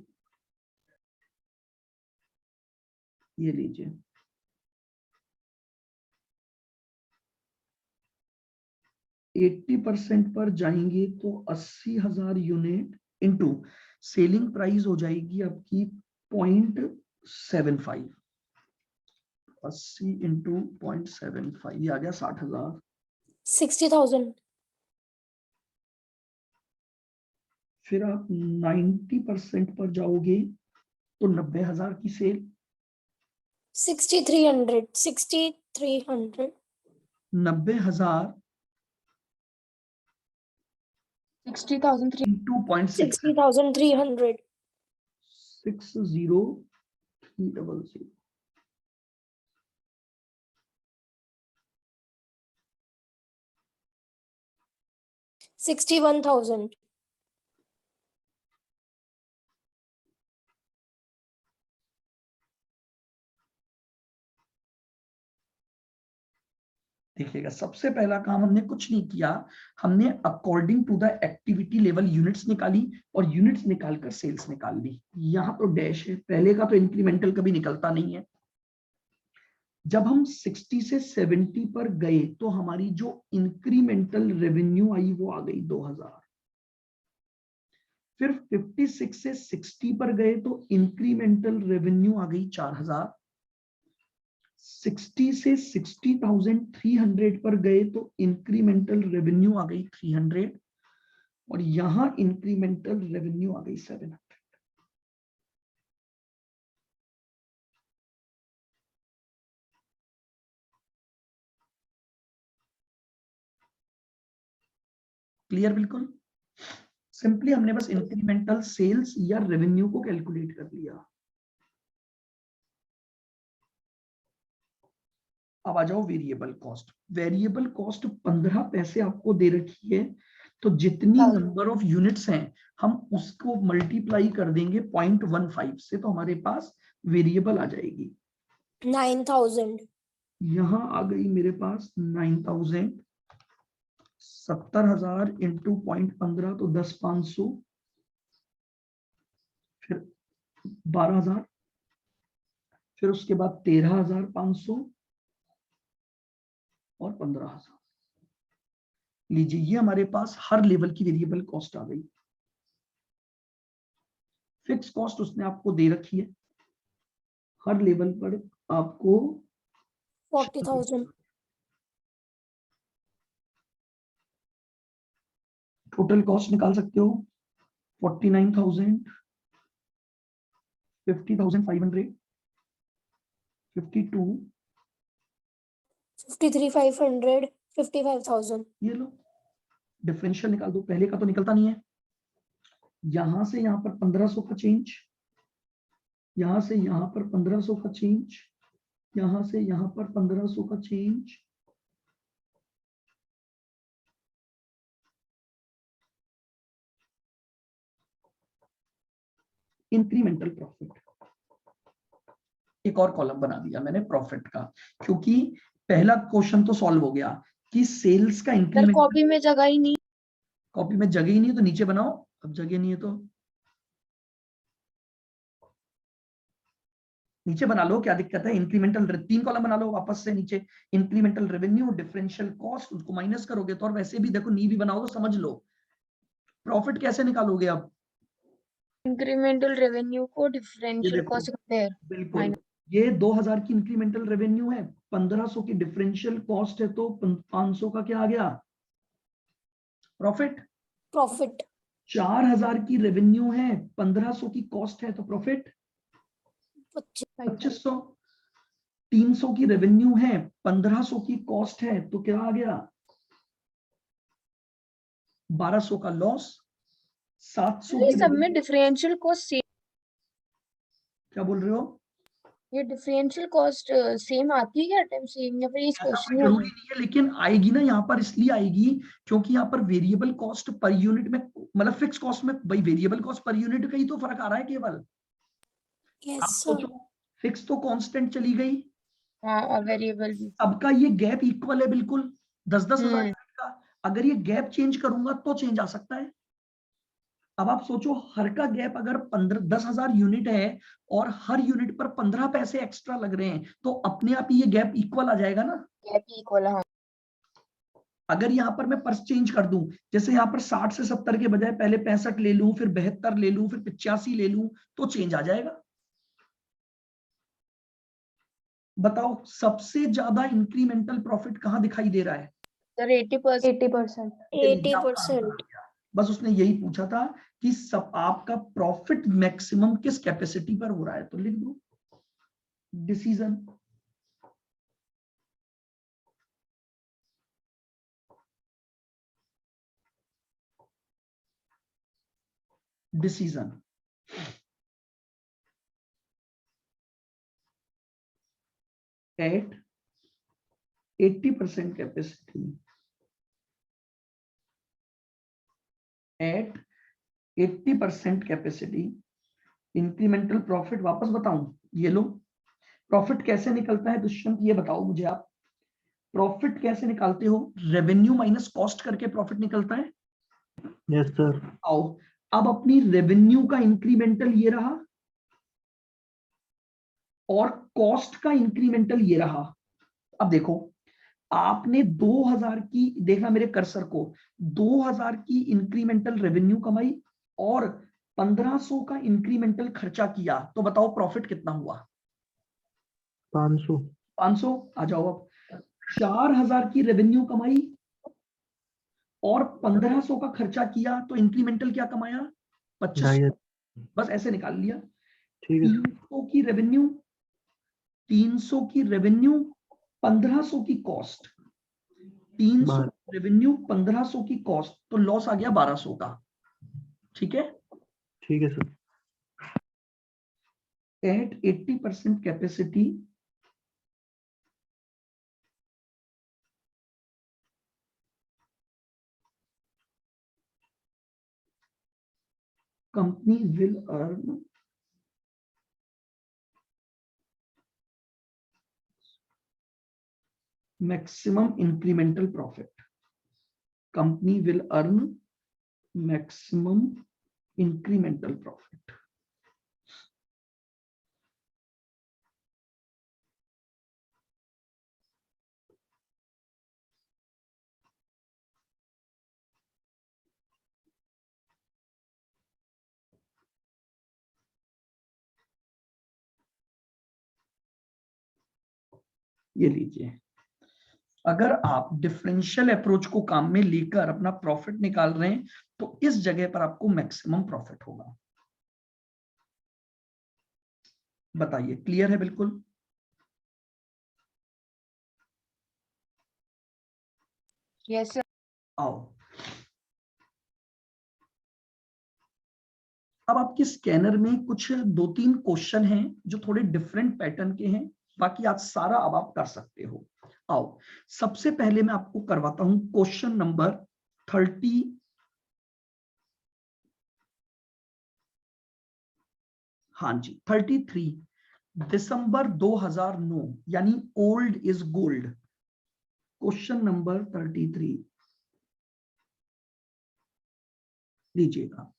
ये लीजिए। 80% पर जाएंगे तो 80,000 यूनिट इंटू सेलिंग प्राइस हो जाएगी आपकी 0.75। 80 इंटू 0.75 ये आ गया 60,000। 60,000। फिर आप 90% पर जाओगे तो 90,000 की सेल। 6,300। 6,300। 90,000 60,000 इंटू 0.6, 60,300। 60,300। 61,000। देखिएगा, सबसे पहला काम हमने कुछ नहीं किया, हमने according to the activity level units निकाली और यूनिट्स निकालकर सेल्स निकाल ली। यहाँ तो डैश है, पहले का तो इंक्रीमेंटल कभी निकलता नहीं है। जब हम 60 से 70 पर गए तो हमारी जो इंक्रीमेंटल रेवेन्यू आई वो आ गई 2000। फिर 56 से 60 पर गए तो इंक्रीमेंटल रेवेन्यू आ गई 4000। 60 से 60,300 पर गए तो इंक्रीमेंटल रेवेन्यू आ गई 300 और यहां इंक्रीमेंटल रेवेन्यू आ गई 700। क्लियर? बिल्कुल सिंपली हमने बस इंक्रीमेंटल सेल्स या रेवेन्यू को कैलकुलेट कर लिया। अब आ जाओ वेरिएबल कॉस्ट। वेरिएबल कॉस्ट 15 पैसे आपको दे रखी है, तो जितनी नंबर ऑफ यूनिट्स हैं हम उसको मल्टीप्लाई कर देंगे 0.15 से, तो हमारे पास वेरिएबल आ जाएगी 9,000। यहां आ गई मेरे पास 9,000। 70,000 इंटू 0.15 तो 10,500, फिर 12,000, फिर उसके बाद 13,500 और 15,000। लीजिए ये हमारे पास हर लेवल की वेरिएबल कॉस्ट आ गई। फिक्स कॉस्ट उसने आपको दे रखी है, हर लेवल पर आपको 40,000। टोटल कॉस्ट निकाल सकते हो 49,000, 50,500, 52, 53,500, 55,000। ये लो डिफरेंशियल निकाल दो, पहले का तो निकलता नहीं है। यहां से यहां पर 1500 का चेंज, यहां से यहां पर 1500 का चेंज, यहां से यहां पर 1500 का चेंज, इंक्रीमेंटल प्रॉफिट। एक और कॉलम बना दिया मैंने प्रॉफिट का, क्योंकि पहला क्वेश्चन तो सॉल्व हो गया कि सेल्स का इंक्रीमेंट। कॉपी में जगह ही नहीं। कॉपी में जगह ही नहीं है तो नीचे बनाओ, अब जगह नहीं है तो नीचे बना लो, क्या दिक्कत है। इंक्रीमेंटल 3 कॉलम बना लो वापस से नीचे, इंक्रीमेंटल रेवेन्यू, डिफरेंशियल कॉस्ट, उसको माइनस करोगे तो, और वैसे भी देखो नी भी बनाओ तो समझ लो। प्रॉफिट कैसे निकालोगे अब? इंक्रीमेंटल रेवेन्यू को ये डिफरेंशियल देखो, कॉस्ट से कंपेयर। बिल्कुल ये 2000 की इंक्रीमेंटल रेवेन्यू है, 1500 की डिफरेंशियल कॉस्ट है, तो 500 का क्या आ गया? प्रॉफिट। प्रॉफिट। 4000 की रेवेन्यू है, 1500 की कॉस्ट है, तो प्रॉफिट 2500। 300 की रेवेन्यू है, 1500 की कॉस्ट है, तो क्या आ गया? 1200 का लॉस। 700 ये की सब में डिफरेंशियल कॉस्ट सेम, क्या बोल रहे हो? ये डिफरेंशियल कॉस्ट सेम आती है क्या टाइम सेम, या फिर इस ऐसा क्वेश्चन कोई में जरूरी नहीं है, लेकिन आएगी ना यहाँ पर, इसलिए आएगी क्योंकि यहाँ पर वेरिएबल कॉस्ट पर यूनिट में, मतलब फिक्स कॉस्ट में, भाई वेरिएबल कॉस्ट पर यूनिट का ही तो फर्क आ रहा है केवल। यस आप सर। सोचो, फिक्स तो कांस्टेंट चली गई, हाँ, और वेरिएबल भी। सबका ये गैप इक्वल है बिल्कुल, 10-10 हजार यूनिट का। अगर ये गैप चेंज करूंगा तो चेंज आ सकता है। अब आप सोचो, हर का गैप अगर 10,000 यूनिट है और हर यूनिट पर 15 पैसे एक्स्ट्रा लग रहे हैं, तो अपने आप ही ये गैप इक्वल आ जाएगा ना। गैप इक्वल, हाँ। अगर यहाँ पर मैं पर्स चेंज कर दूं, जैसे यहाँ पर 60 से 70 के बजाय पहले 65 ले लूं, फिर 72 ले लूं, फिर 85 ले लूं, तो चेंज आ जाएगा। बताओ सबसे ज्यादा इंक्रीमेंटल प्रॉफिट कहां दिखाई दे रहा है? सर 80%। 80%। ये लीजिए, आपका आंसर आ 80%। गया। बस उसने यही पूछा था कि सब आपका प्रॉफिट मैक्सिमम किस कैपेसिटी पर हो रहा है, तो लिख दो decision. Decision at 80% capacity, at 80% capacity, incremental profit. वापस बताऊं, ये लो प्रॉफिट कैसे निकलता है दुष्यंत, ये बताओ मुझे आप। प्रॉफिट कैसे निकालते हो? रेवेन्यू माइनस कॉस्ट करके प्रॉफिट निकलता है। Yes sir. आओ, अब अपनी रेवेन्यू का इंक्रीमेंटल ये रहा और कॉस्ट का इंक्रीमेंटल ये रहा। अब देखो, आपने 2000 की, देखना मेरे कर्सर को, 2000 की इंक्रीमेंटल रेवेन्यू कमाई और 1500 का इंक्रीमेंटल खर्चा किया, तो बताओ प्रॉफिट कितना हुआ? 500। 500। आ जाओ, अब 4000 की रेवेन्यू कमाई और 1500 का खर्चा किया, तो इंक्रीमेंटल क्या कमाया? 2500। बस ऐसे निकाल लिया। ठीक है। 300 की रेवेन्यू, 300 की रेवेन्यू, 1500 की कॉस्ट, 300 रेवेन्यू, 1500 की कॉस्ट, तो लॉस आ गया 1200 का। ठीक है। ठीक है sir. At 80% capacity, company will earn maximum incremental profit. Company will earn maximum incremental profit. ये लीजिए, अगर आप डिफरेंशियल अप्रोच को काम में लेकर अपना प्रॉफिट निकाल रहे हैं तो इस जगह पर आपको मैक्सिमम प्रॉफिट होगा। बताइए, क्लियर है बिल्कुल? Yes sir. आओ, अब आपके स्कैनर में कुछ 2-3 क्वेश्चन हैं जो थोड़े डिफरेंट पैटर्न के हैं, बाकी आज सारा अब आप कर सकते हो। आओ, सबसे पहले मैं आपको करवाता हूं क्वेश्चन नंबर 30, हाँ जी 33, दिसंबर 2009, यानी old is gold. Question number 33 लीजिएगा।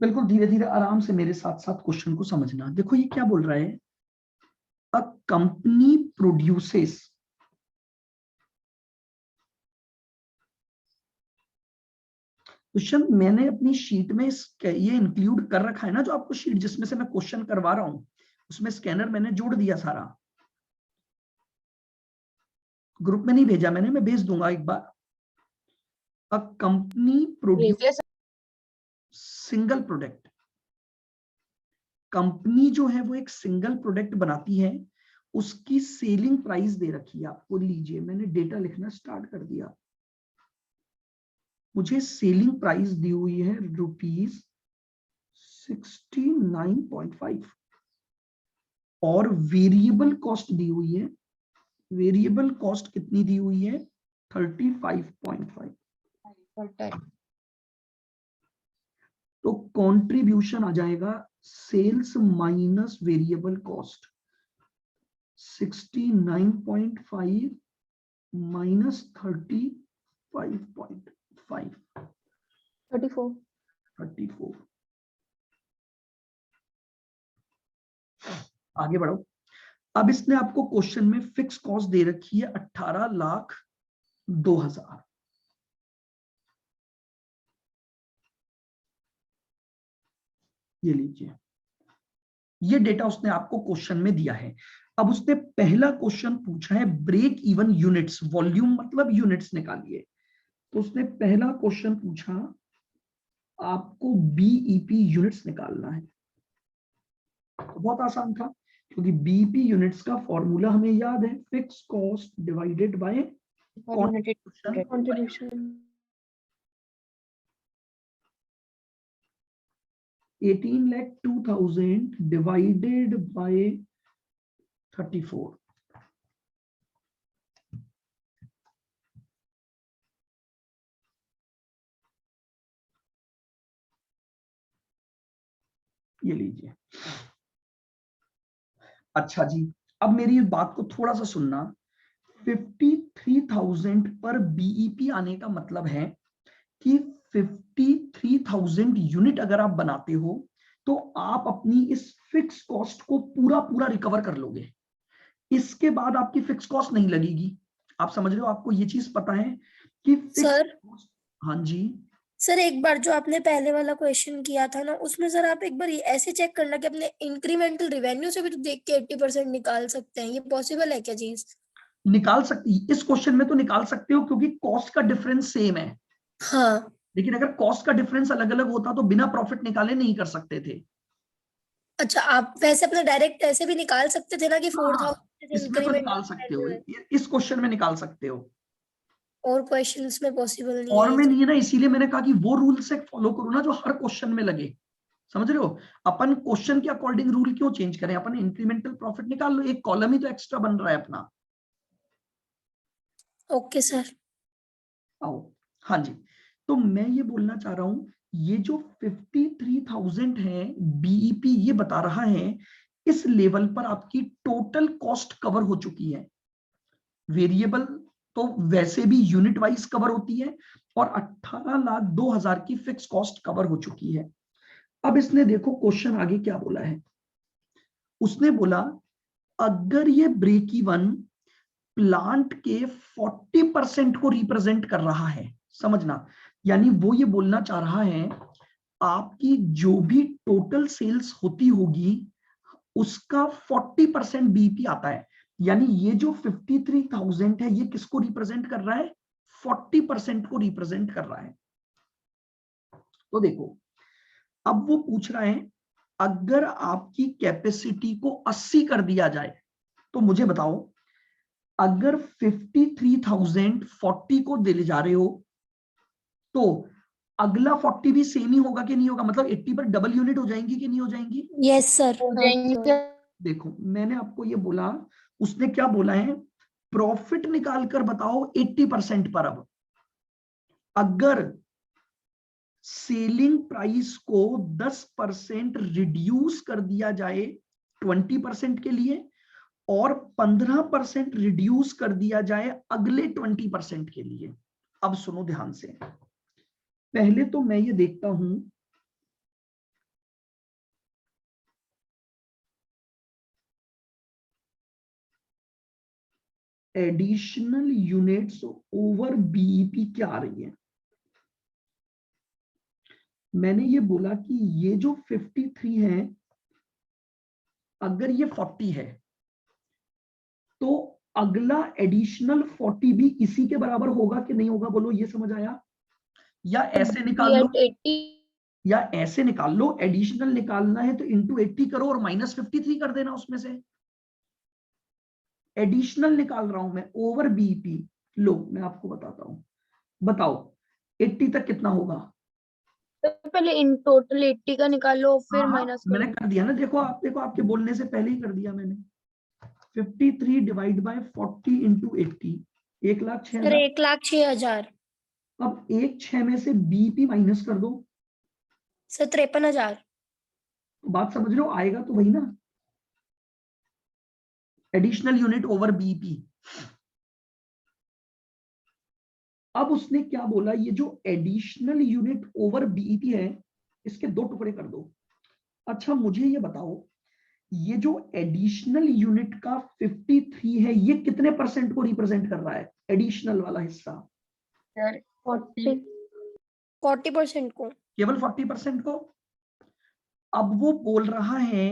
बिल्कुल धीरे धीरे आराम से मेरे साथ साथ क्वेश्चन को समझना। देखो ये क्या बोल रहा है, अ कंपनी प्रोड्यूसेस, क्वेश्चन मैंने अपनी शीट में ये इंक्लूड कर रखा है ना, जो आपको शीट जिसमें से मैं क्वेश्चन करवा रहा हूं उसमें स्कैनर मैंने जोड़ दिया सारा। ग्रुप में नहीं भेजा मैंने, मैं भेज दूंगा एक बार। A company produce single product, company जो है वो एक सिंगल प्रोडक्ट बनाती है, उसकी सेलिंग प्राइस दे रखी है आपको। लीजिए मैंने डेटा लिखना स्टार्ट कर दिया। मुझे सेलिंग प्राइस दी हुई है ₹69.5 और वेरिएबल कॉस्ट दी हुई है, वेरिएबल कॉस्ट कितनी दी हुई है? 35.5। तो कंट्रीब्यूशन आ जाएगा sales minus variable cost, 69.5 minus 35.5, 34। आगे बढ़ो। अब इसने आपको क्वेश्चन में फिक्स कॉस्ट दे रखी है 18,02,000। ये लीजिए, ये डेटा उसने आपको क्वेश्चन में दिया है। अब उसने पहला क्वेश्चन पूछा है ब्रेक इवन यूनिट्स, वॉल्यूम मतलब यूनिट्स निकालिए। तो उसने पहला क्वेश्चन पूछा आपको बीईपी यूनिट्स निकालना है। बहुत आसान था, क्योंकि बीईपी यूनिट्स का फॉर्मूला हमें याद है, fix cost divided by contribution. 18,02,000 divided by 34। ये लीजिए। अच्छा जी, अब मेरी बात को थोड़ा सा सुनना। 53,000 पर बीईपी आने का मतलब है कि 53,000 यूनिट अगर आप बनाते हो तो आप अपनी इस फिक्स कॉस्ट को पूरा पूरा रिकवर कर लोगे। इसके बाद आपकी फिक्स कॉस्ट नहीं लगेगी। आप समझ रहे हो? आपको ये चीज पता है कि फिक्स सर कॉस्ट। हाँ जी, सर एक बार जो आपने पहले वाला क्वेश्चन किया था ना, उसमें सर आप एक बार ये ऐसे चेक करना कि अपने इंक्रीमेंटल रेवेन्यू से भी तो देख के 80% निकाल सकते हैं। ये पॉसिबल है क्या चीज? निकाल सकती, इस क्वेश्चन में तो निकाल सकते हो क्योंकि कॉस्ट का डिफरेंस सेम है। हाँ। लेकिन अगर कॉस्ट का डिफरेंस अलग अलग होता तो बिना प्रॉफिट निकाले नहीं कर सकते थे। अच्छा, आप वैसे अपना डायरेक्ट ऐसे भी निकाल सकते थे ना कि हाँ, 4,000 इसमें तो निकाल इंक्रीमेंटल सकते हो, रेवेन्यू है। इस क्वेश्चन में निकाल सकते हो। और क्वेश्चंस में पॉसिबल नहीं और है ये में चीज। नहीं है ना, इसीलिए मैंने कहा कि वो रूल से फॉलो करो ना जो हर क्वेश्चन में लगे। समझ रहे हो? अपन क्वेश्चन के अकॉर्डिंग रूल क्यों चेंज करें? अपन इंक्रीमेंटल प्रॉफिट निकाल लो, एक कॉलम ही तो एक्स्ट्रा बन रहा है अपना। Okay sir. आओ। हाँ जी, तो मैं ये बोलना चाह रहा हूं, ये जो 53,000 है बीईपी, ये बता रहा है इस लेवल पर आपकी टोटल कॉस्ट कवर हो चुकी है। वेरिएबल तो वैसे भी यूनिट वाइज कवर होती है, और 18,02,000 की फिक्स कॉस्ट कवर हो चुकी है। अब इसने देखो क्वेश्चन आगे क्या बोला है। उसने बोला अगर ये ब्रेक इवन प्लांट के 40% को रिप्रेजेंट कर रहा है, समझना, यानी वो ये बोलना चाह रहा है आपकी जो भी टोटल सेल्स होती होगी उसका 40% बीपी आता है। यानी ये जो 53,000 है ये किसको रिप्रेजेंट कर रहा है? 40% को रिप्रेजेंट कर रहा है। तो देखो, अब वो पूछ रहा है अगर आपकी कैपेसिटी को 80 कर दिया जाए तो मुझे बताओ, अगर 53,000 40 को दे ले जा रहे हो तो अगला 40 भी सेम ही होगा कि नहीं होगा? मतलब 80 पर डबल यूनिट हो जाएंगी कि नहीं हो जाएंगी? Yes sir. हो जाएंगे। देखो, मैंने आपको ये बोला, उसने क्या बोला है, प्रॉफिट निकाल कर बताओ 80% पर। अब अगर सेलिंग प्राइस को 10% रिड्यूस कर दिया जाए 20% के लिए, और 15% रिड्यूस कर दिया जाए अगले 20% के लिए। अब सुनो ध्यान से, पहले तो मैं ये देखता हूं एडिशनल यूनिट्स ओवर बीईपी क्या आ रही है। मैंने ये बोला कि ये जो 53 है, अगर ये 40 है तो अगला एडिशनल 40 भी इसी के बराबर होगा कि नहीं होगा? बोलो, ये समझ आया? या ऐसे निकाल लो, 80। या ऐसे निकाल लो, एडिशनल निकालना है तो इंटू 80 करो और -53 कर देना उसमें से। एडिशनल निकाल रहा हूं मैं ओवर बीपी। लो मैं आपको बताता हूं, बताओ 80 तक कितना होगा? तो पहले इन टोटल 80 का निकालो फिर हाँ, माइनस मैंने करो। कर दिया ना, देखो आप, देखो आपके बोलने से पहले ही कर दिया मैंने। 53 डिवाइड बाय 40 इंटू 80, 1,06,000। सर 1,06,000। अब 1,06,000 में से बीपी माइनस कर दो। सर 53,000। तो बात समझ रहे हो? आएगा तो वही ना, एडिशनल यूनिट ओवर बीपी। अब उसने क्या बोला, ये जो एडिशनल यूनिट ओवर बीईपी है इसके दो टुकड़े कर दो। अच्छा मुझे ये बताओ, ये जो एडिशनल यूनिट का 53 है ये कितने परसेंट को रिप्रेजेंट कर रहा है? एडिशनल वाला हिस्सा 40। 40% को। केवल 40% को। अब वो बोल रहा है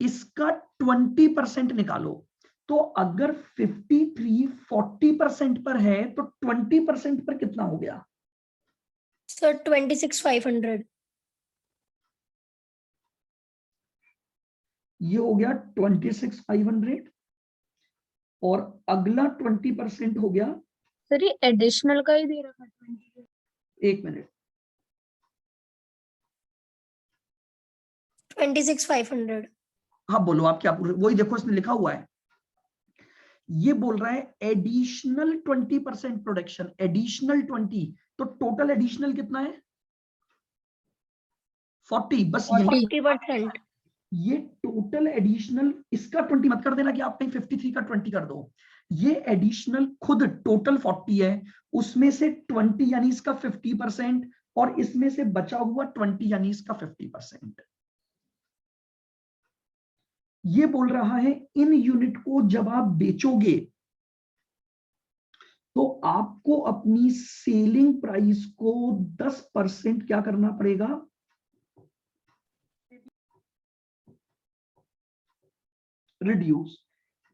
इसका 20% निकालो। तो अगर 53 40% पर है तो 20% पर कितना हो गया? सर 26,500। ये हो गया 26,500, और अगला 20% हो गया, सर ये एडिशनल का ही दे रखा है 20। एक मिनट, 26,500। हाँ बोलो आप क्या पूछ रहे हो? वही देखो इसने लिखा हुआ है, ये बोल रहा है एडिशनल 20% प्रोडक्शन, एडिशनल 20, तो टोटल एडिशनल कितना है? 40, बस यही 40%। ये टोटल एडिशनल, इसका 20 मत कर देना कि आप कहीं 53 का 20 कर दो। ये एडिशनल खुद टोटल 40 है, उसमें से 20 यानी इसका 50%, और इसमें से बचा हुआ 20 यानी इसका 50%। ये बोल रहा है इन यूनिट को जब आप बेचोगे तो आपको अपनी सेलिंग प्राइस को 10% क्या करना पड़ेगा, रिड्यूस,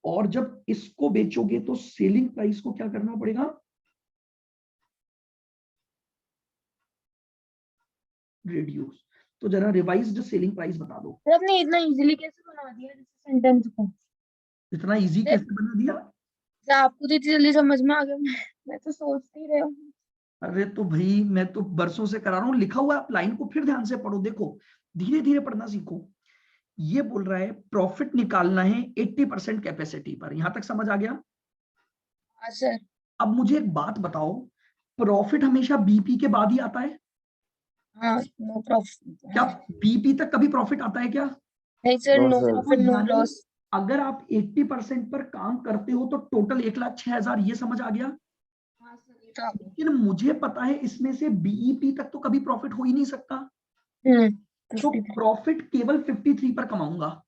और जब इसको बेचोगे तो सेलिंग प्राइस को क्या करना पड़ेगा, रिड्यूस। तो जरा रिवाइज्ड सेलिंग प्राइस बता दो। सर आपने इतना इजीली कैसे बना दिया जैसे सेंटेंस को? इतना इजी कैसे बना दिया? सर आपको तो इतनी जल्दी समझ में आ गया, मैं तो सोचती ही रही हूँ। अरे तो भाई मैं तो बरसों से करा रहा हूँ, लिखा हुआ है, आप लाइन को फिर ध्यान से पढ़ो, देखो धीरे धीरे पढ़ना सीखो। ये बोल रहा है प्रॉफिट निकालना है 80% कैपेसिटी पर, यहां तक समझ आ गया? हाँ सर। अब मुझे एक बात बताओ, प्रॉफिट हमेशा बीपी के बाद ही आता है हाँ, नो प्रॉफिट। क्या? बीपी तक कभी प्रॉफिट आता है क्या? नहीं sir, No, no sir. Profit no यानी लॉस। अगर आप 80% पर काम करते हो तो टोटल 1,06,000, ये समझ आ गया? हाँ सर, ये तो आ गया। लेकिन मुझे पता है इसमें से बीईपी तक तो कभी प्रॉफिट हो ही नहीं सकता, तो 53। प्रॉफिट केवल 53 पर कमाऊंगा,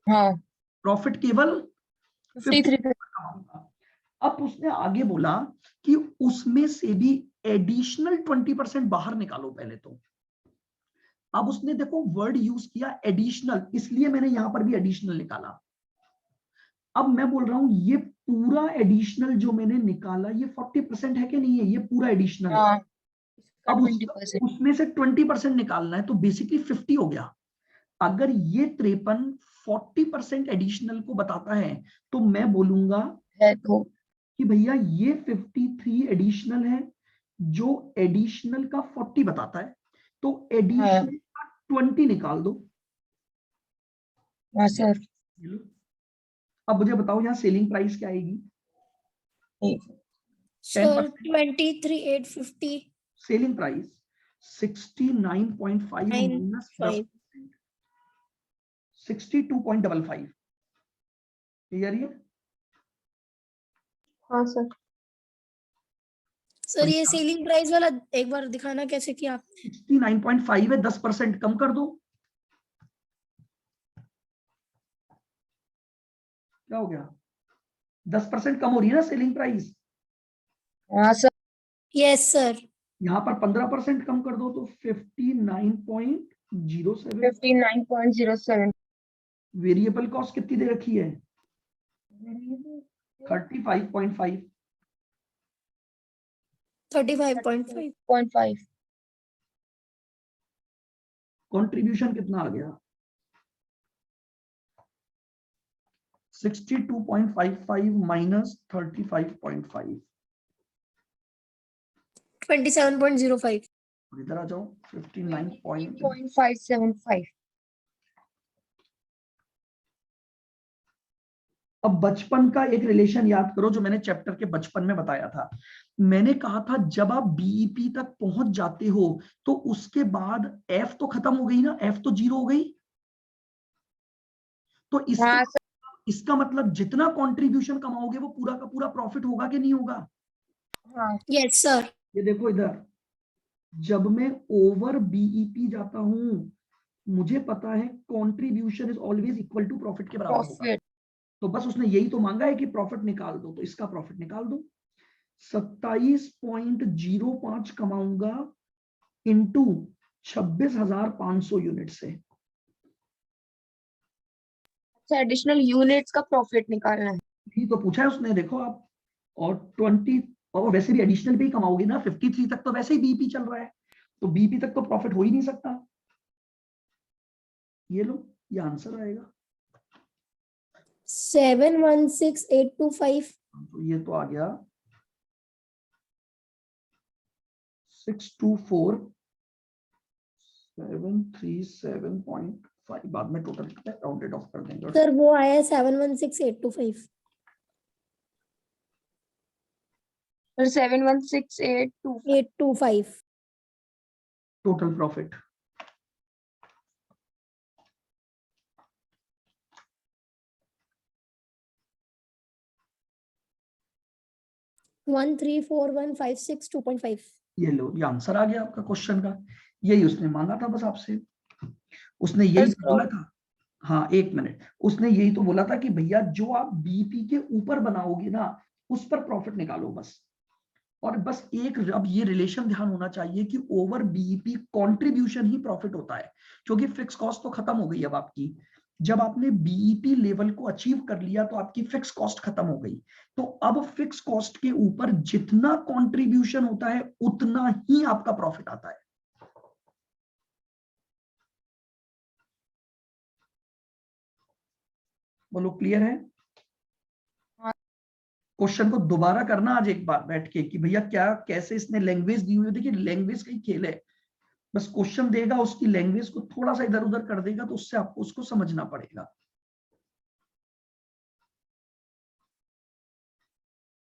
हाँ, प्रॉफिट केवल 53 53 पर कमाऊंगा। अब उसने आगे बोला कि उसमें से भी एडिशनल 20% बाहर निकालो पहले तो। अब उसने देखो वर्ड यूज किया एडिशनल, इसलिए मैंने यहां पर भी एडिशनल निकाला। अब मैं बोल रहा हूं ये पूरा एडिशनल जो मैंने निकाला ये 40% है कि नहीं है, ये पूरा एडिशनल। हाँ, इसका अब 20%। उसमें से 20% निकालना है, तो बेसिकली 50 हो गया। अगर ये 53 40% एडिशनल को बताता है तो मैं बोलूंगा है तो कि भैया ये 53 एडिशनल है, जो एडिशनल का 40 बताता है, तो एडिशनल का 20 निकाल दो। हाँ सर। ये लो। अब मुझे बताओ यहाँ सेलिंग प्राइस क्या आएगी? Sir 23,850। Selling price 69.5 minus 10%, 62.55। Clear है? हाँ सर। सर ये सेलिंग प्राइस वाला एक बार दिखाना कैसे किया आप? 69.5 है, 10% कम कर दो, क्या हो गया? 10% कम हो रही है ना सेलिंग प्राइस। हाँ सर। Yes sir. यहाँ पर 15% कम कर दो तो 59.07। 59.07। वेरिएबल कॉस्ट कितनी दे रखी है? 35.5। 35.5। कंट्रीब्यूशन कितना आ गया? 62.55 माइनस 35.5। 27.05। इधर आ जाओ, 59. 0.575। अब बचपन का एक रिलेशन याद करो जो मैंने चैप्टर के बचपन में बताया था। मैंने कहा था जब आप बीईपी तक पहुंच जाते हो तो उसके बाद एफ तो खत्म हो गई ना, एफ तो 0 हो गई, तो हाँ सर। इसका मतलब जितना कंट्रीब्यूशन कमाओगे वो पूरा का पूरा प्रॉफिट होगा कि नहीं होगा? हाँ यस सर। ये देखो इधर, जब मैं ओवर बीईपी जाता हूं मुझे पता है contribution is always equal to profit के बराबर होगा, प्रॉफिट। तो बस उसने यही तो मांगा है कि प्रॉफिट निकाल दो, तो इसका प्रॉफिट निकाल दो। 27.05 कमाऊंगा इंटू 26,500 यूनिट से। अच्छा, एडिशनल यूनिट्स का प्रॉफिट निकालना है। यही तो पूछा है उसने, देखो आप। और 20, और वैसे भी एडिशनल पे ही कमाओगे ना, 53 तक तो वैसे ही बीपी चल रहा है, तो बीपी तक तो प्रॉफिट हो ही नहीं सकता। ये लो, ये आंसर आएगा। 716,825। तो ये तो आ गया 624,737.5। बाद में टोटल राउंडेड ऑफ कर देंगे। सर वो आया 716,825। फिर 716,825। 825। Total profit 134,156,2.5। ये लो, ये आंसर आ गया आपका क्वेश्चन का। यही उसने मांगा था बस आपसे, उसने यही तो बोला था। हाँ, 1 मिनट, उसने यही तो बोला था कि भैया जो आप बीईपी के ऊपर बनाओगे ना, उस पर प्रॉफिट निकालो बस। और बस एक अब ये रिलेशन ध्यान होना चाहिए कि ओवर बीईपी कंट्रीब्यूशन ही प्रॉफिट होता है, क्योंकि फिक्स कॉस्ट तो खत्म हो गई अब आपकी। जब आपने बीईपी लेवल को अचीव कर लिया तो आपकी फिक्स कॉस्ट खत्म हो गई। तो अब फिक्स कॉस्ट के ऊपर जितना कंट्रीब्यूशन होता है उतना ही आपका प्रॉफिट आता है। बोलो, क्लियर है? क्वेश्चन को दोबारा करना आज एक बार बैठ के कि भैया क्या कैसे इसने लैंग्वेज दी हुई है। देखिए लैंग्वेज का ही खेल है, बस क्वेश्चन देगा उसकी लैंग्वेज को थोड़ा सा इधर उधर कर देगा तो उससे आपको उसको समझना पड़ेगा।